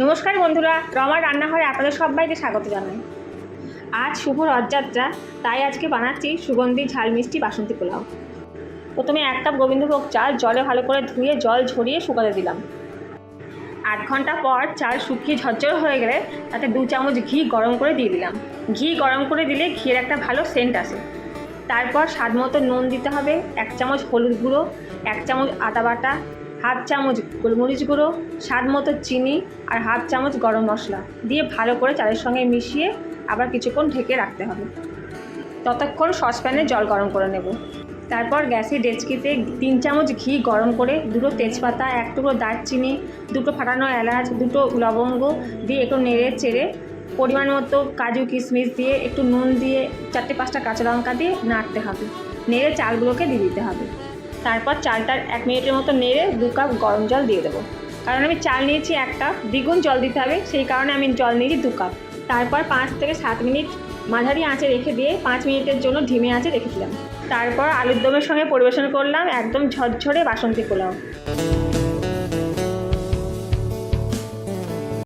নমস্কার বন্ধুরা, রমার রান্নাঘরে আপনাদের সবাইকে স্বাগত জানাই। আজ শুভ রথযাত্রা, তাই আজকে বানাচ্ছি সুগন্ধি ঝাল মিষ্টি বাসন্তী পোলাও। প্রথমে 1 কাপ গোবিন্দভোগ চাল জলে ভালো করে ধুয়ে জল ঝরিয়ে শুকাতে দিলাম। 8 ঘন্টা পর চাল শুকিয়ে ঝরঝর হয়ে গেলে তাতে 2 চামচ ঘি গরম করে দিয়ে দিলাম। ঘি গরম করে দিলে ঘিয়ের একটা ভালো সেন্ট আসে। তারপর স্বাদ মতো নুন দিতে হবে, 1 চামচ হলুদ গুঁড়ো, 1 চামচ আদা বাটা, হাফ চামচ গোলমরিচ গুঁড়ো, স্বাদ মতো চিনি আর হাফ চামচ গরম মশলা দিয়ে ভালো করে চালের সঙ্গে মিশিয়ে আবার কিছুক্ষণ ঢেকে রাখতে হবে। ততক্ষণ সসপ্যানে জল গরম করে নেব। তারপর গ্যাসের ডেচকিতে 3 চামচ ঘি গরম করে 2 তেজপাতা, 1 টুকরো দারচিনি, 2 ফাটানো এলাচ, 2 লবঙ্গ দিয়ে একটু নেড়ে চেড়ে পরিমাণ মতো কাজু কিশমিশ দিয়ে একটু নুন দিয়ে 4-5টা কাঁচা লঙ্কা দিয়ে নাড়তে হবে। নেড়ে চালগুলোকে দিয়ে দিতে হবে। তারপর চালটার 1 মিনিটের মতো নেড়ে 2 কাপ গরম জল দিয়ে দেবো। কারণ আমি চাল নিয়েছি 1 কাপ, দ্বিগুণ জল দিতে হবে, সেই কারণে আমি জল নিয়েছি 2 কাপ। তারপর 5 থেকে 7 মিনিট মাঝারি আঁচে রেখে দিয়ে 5 মিনিটের জন্য ধিমে আঁচে রেখেছিলাম। তারপর আলুর দমের সঙ্গে পরিবেশন করলাম একদম ঝরঝরে বাসন্তী পোলাও।